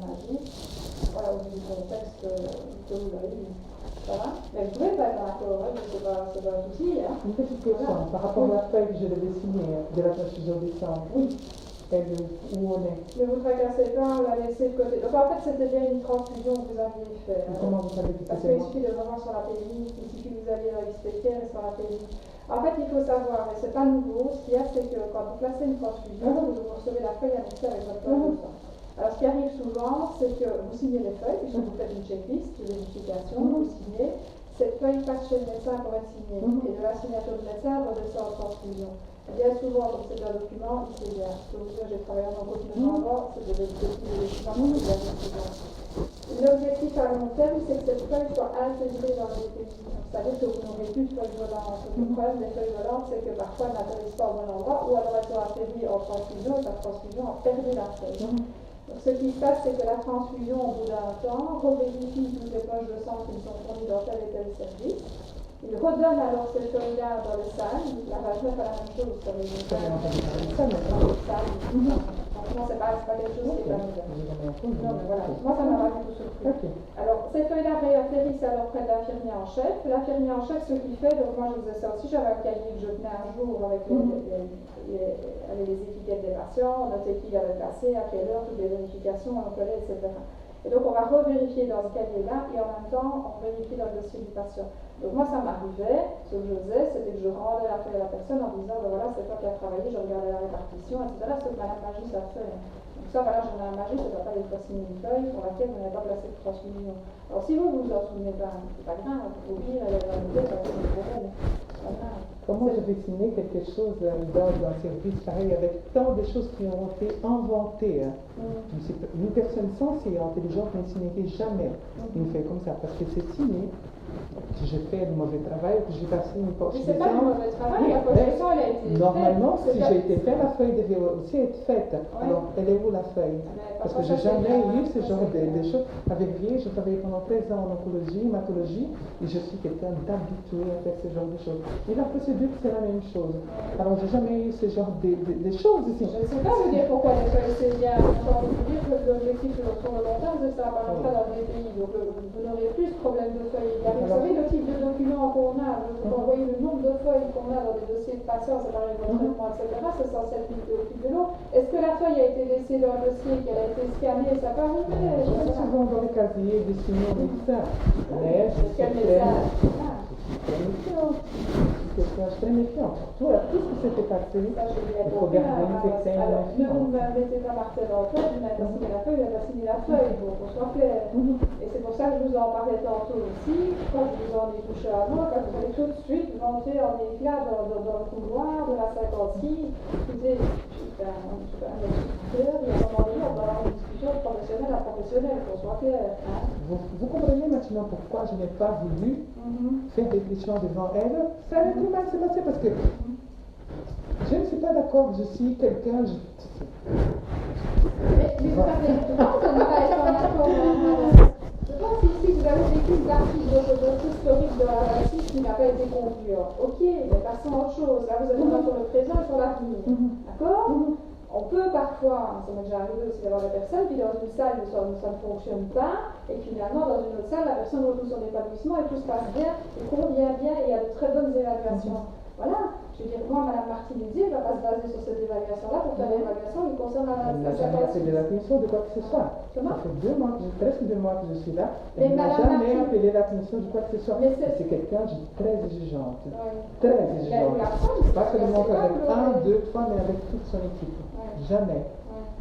magie, voilà, au vu du contexte que vous avez vu. Ça va? Mais vous pouvez pas être en accord, hein, c'est pas un souci. Hein. Une petite question par rapport à la feuille que je devais signer de la transfusion du sang. Oui. Où on est? Ne vous tracassez pas, on l'a laissé de côté. Donc en fait, c'était bien une transfusion que vous aviez faite. Hein. Comment vous savez que Parce c'était qu'il suffit de vraiment sur la PMI, il suffit que vous alliez dans l'XPKR et sur la PMI. En fait, il faut savoir, et c'est pas nouveau, ce qu'il y a, c'est que quand vous placez une transfusion, vous recevez la feuille annexée avec votre feuille de sang. Alors, ce qui arrive souvent, c'est que vous signez les feuilles, puisque vous faites une checklist de vérification, vous signez, cette feuille passe chez le médecin pour être signée, et de la signature du médecin, elle redescend en transfusion. Bien souvent, comme c'est un document, il sait bien. Je peux vous dire, j'ai travaillé en continuellement avant, c'est de vérifier les documents qui sont bien. L'objectif à long terme, c'est que cette feuille soit intégrée dans les pays. C'est-à-dire que vous n'aurez plus de feuilles volantes. Le problème des feuilles volantes, c'est que parfois elles n'atterrissent pas au bon endroit, ou alors elles sont atterries en transfusion, et la transfusion a perdu la feuille. Donc, ce qui se passe, c'est que la transfusion, au bout d'un temps, revérifie toutes les poches de sang qui sont fournies dans tel et tel service. Il redonne alors ces feuilles-là dans le SAL. La vagin fait la même chose sur les SAL. Franchement, c'est pas quelque chose qui est pas nouveau. Non, mais voilà. Moi, ça m'a pas du tout surpris. Alors, ces feuilles-là réatterrissent alors près de l'infirmier en chef. L'infirmier en chef, ce qu'il fait, donc moi je vous ai ça aussi, j'avais un cahier que je tenais un jour avec les étiquettes des patients, on notait qui l'avait placé, à quelle heure, toutes les vérifications, on collait, etc. Et donc, on va revérifier dans ce cahier-là et en même temps, on vérifie dans le dossier du patient. Donc, moi, ça m'arrivait, ce que je faisais, c'était que je rendais la feuille à la personne en disant, ben voilà, c'est toi qui as travaillé, je regardais la répartition, etc. Ce que Madame Magis a fait. Donc, ça, voilà, j'en ai un Magis, je ne dois pas aller faire signer une feuille pour laquelle vous n'avez pas placé de transfusion. Alors, si vous vous en souvenez pas, c'est pas grave, au pire, elle va vous dire, ça va être pour elle. C'est pas grave. Comment je vais signer quelque chose dans un service pareil avec tant de choses qui ont été inventées? Une personne sensée et intelligente ne signerait jamais une feuille comme ça parce que c'est signé. Si je fais le mauvais travail, que j'ai passé une poche de sang. Mais c'est pas le mauvais travail, la poche de sang, elle a été faite. Normalement, si j'ai été faite, la feuille devait aussi être faite. Alors, elle est où la feuille? Parce que j'ai jamais eu ce genre de choses. Avec Vie, j'ai travaillé pendant 13 ans en oncologie, hématologie, et je suis quelqu'un d'habitué à faire ce genre de choses. Et la procédure, c'est la même chose. Alors, j'ai jamais eu ce genre de choses ici. Je ne sais pas vous dire pourquoi les feuilles c'est bien. J'ai envie de vous dire que l'objectif sur le long terme, c'est que ça va rentrer dans des pays. Donc, vous n'aurez plus de problème de feuilles. Vous savez, le type de document qu'on a, vous envoyez le nombre de feuilles qu'on a dans des dossiers de patients, c'est pareil, le traitement, etc., c'est censé être au fil de l'eau. Est-ce que la feuille a été laissée dans le dossier, qu'elle a été scannée? Ça peut arriver. Je suis souvent dans les casiers destinés aux médecins. Mais je suis très méfiant. Je suis très méfiant. Tout ce qui s'était passé, il faut garder une certaine méfiance. Ne vous mettez pas Marcel en tête, vous n'avez pas signé la feuille, vous n'avez pas signé la feuille, pour qu'on soit clair. Et c'est pour ça que je vous en parlais tantôt aussi, quand je vous en ai touché avant, quand vous allez tout de suite monter en éclat dans le couloir de la 56. Écoutez, je suis un instituteur, il y a un moment donné, on doit avoir une discussion de professionnel à professionnel, qu'on soit clair. Hein. Vous comprenez maintenant pourquoi je n'ai pas voulu faire des questions devant elle? Ça allait tout mal se passer parce que je ne suis pas d'accord, je suis quelqu'un. Mais vous savez, je pense qu'on ne va pas être en accord. Je pense ici que vous avez vécu une partie de votre historique de la racisme qui n'a pas été concluante. Ok, mais passons à autre chose. Là, vous êtes vraiment sur le présent et sur l'avenir. D'accord? On peut parfois, ça m'est déjà arrivé aussi d'avoir des personnes qui dans une salle ça ne fonctionne pas et finalement dans une autre salle la personne retrouve son épanouissement et tout se passe bien, il convient bien et il y a de très bonnes évaluations. Voilà, je veux dire, moi, Mme Martinuzzi, elle ne va pas se baser sur cette évaluation-là pour faire l'évaluation qui concerne la Elle n'a jamais appelé l'attention de quoi que ce soit. Comment? Ça fait presque 2 mois que je suis là. Elle n'a jamais appelé l'attention de quoi que ce soit. C'est quelqu'un de très exigeante. Très exigeante. Pas seulement avec 1, 2, 3, mais avec toute son équipe. Jamais.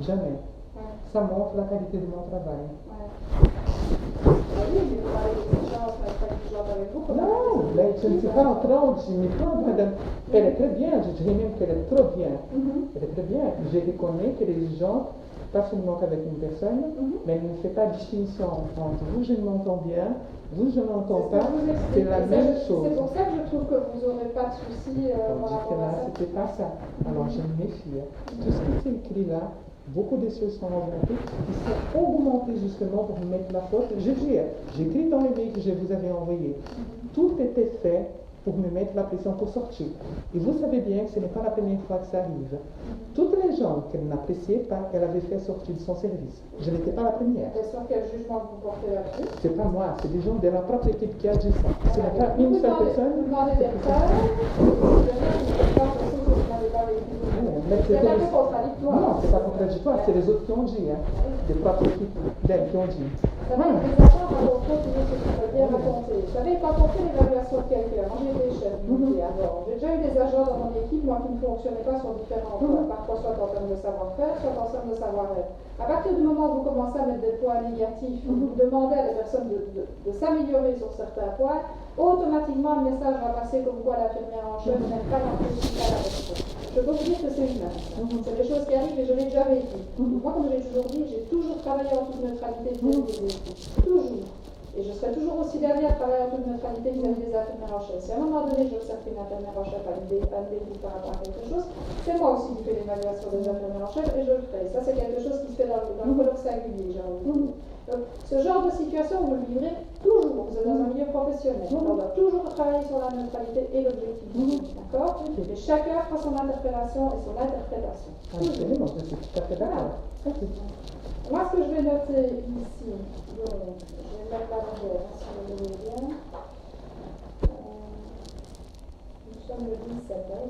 Jamais. Ça montre la qualité de mon travail. Non, je ne suis pas en train de me prendre. Elle est très bien, je dirais même qu'elle est trop bien. Elle est très bien. Je reconnais qu'elle est exigeante, pas seulement qu'avec une personne, mais elle ne fait pas de distinction entre vous, je m'entends bien, vous, je m'entends pas, c'est la même chose. C'est pour ça que je trouve que vous n'aurez pas de soucis. C'était pas ça. Alors je me méfie. Tout ce qui est écrit là, beaucoup de choses sont inventées, qui sont augmentées justement pour mettre la faute. J'ai écrit dans le mail que je vous avais envoyé. Tout était fait pour me mettre la pression pour sortir. Et vous savez bien que ce n'est pas la première fois que ça arrive. Toutes les gens qu'elle n'appréciait pas, elle avait fait sortir de son service. Je n'étais pas la première. Et sur quel jugement vous portez là-dessus? C'est pas moi, c'est des gens de la propre équipe qui a dit ça. Ce n'est pas une seule personne. Vous demandez des preuves, c'est un peu contradictoire. Non, c'est pas contradictoire, c'est les autres qui ont dit, hein, des propres équipes d'elles qui ont dit. Ça va être des accords à votre continuer ce que je veux bien raconter. Vous savez, quand on fait l'évaluation de quelqu'un, moi j'étais chef d'unité avant, j'ai déjà eu des agents dans mon équipe, moi qui ne fonctionnaient pas sur différents points, parfois soit en termes de savoir-faire, soit en termes de savoir-être. À partir du moment où vous commencez à mettre des points négatifs, vous demandez à des personnes de s'améliorer sur certains points, automatiquement le message va passer comme quoi l'infirmière en chef n'est pas dans le principal avec ça. Je peux vous dire que c'est humain. C'est des choses qui arrivent et je l'ai déjà vécu. Moi, comme j'ai toujours dit, j'ai toujours travaillé en toute neutralité vis-à-vis des équipes. Toujours. Et je serai toujours aussi dernière à travailler en toute neutralité vis-à-vis des infirmières en chef. Si à un moment donné, j'observe qu'une infirmière en chef a une dégoût par rapport à quelque chose, c'est moi aussi qui fais l'évaluation des infirmières en chef et je le ferai. Ça, c'est quelque chose qui se fait dans le colloque singulier, j'ai envie de dire. Donc, ce genre de situation, vous le vivrez toujours. Vous êtes dans un milieu professionnel. On doit toujours travailler sur la neutralité et l'objectivité. D'accord? Mais chacun fera son interpellation et son interprétation. Absolument, je suis tout à fait d'accord. Moi, ce que je vais noter ici, donc, je vais mettre la longueur, si vous voulez bien. Nous sommes le 17, hein,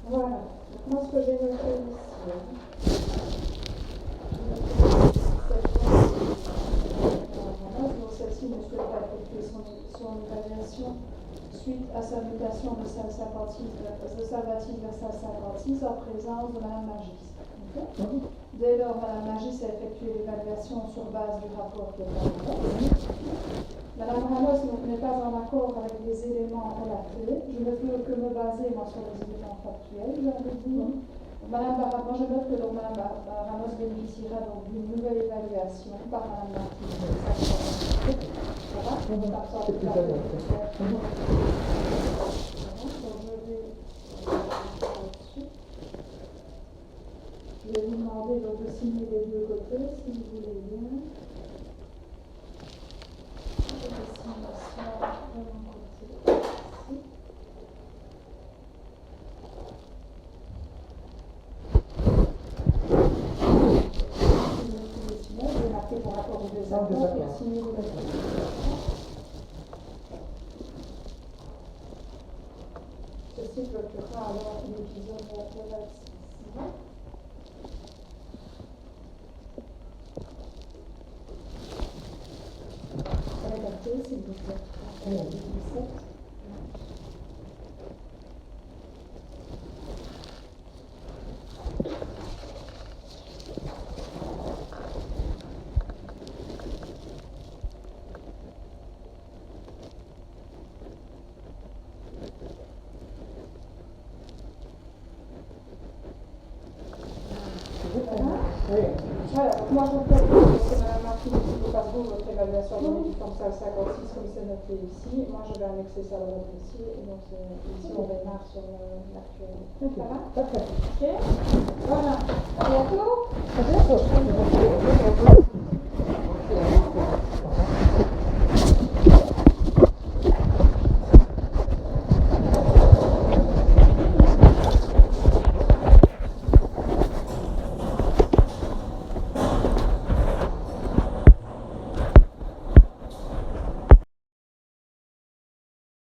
voilà. Moi, ce que j'ai noté ici, celle-ci ne souhaite pas effectuer son évaluation suite à sa mutation de salle 56 vers salle 56 en présence de Mme Magis. Okay. Dès lors, Mme Magis a effectué l'évaluation sur base du rapport qui est arrivé. Mme Ramos n'est pas en accord avec les éléments relatés. Je ne peux que me baser, moi, sur les éléments factuels, j'ai envie de dire. Madame Barra, moi je note que donc Mme Ramos bénéficiera donc d'une nouvelle évaluation par Mme Martinez. Ça va? C'est plus adapté. Je vais vous demander donc de signer côté, si vous voulez bien. Je dessine ça de mon côté ici. Je vais marquer par rapport aux deux accords et signer le document. Ceci bloquera alors l'épisode de 26. Regardez, s'il vous plaît. 17. Voilà, donc moi je vous propose que Mme Martine vous fasse votre évaluation de comme ça 56 comme c'est noté ici. Moi je vais annexer ça dans votre dossier et donc ici on démarre sur l'actuel. Ok, Ça va? parfait. Ok. Voilà. À bientôt. À bientôt.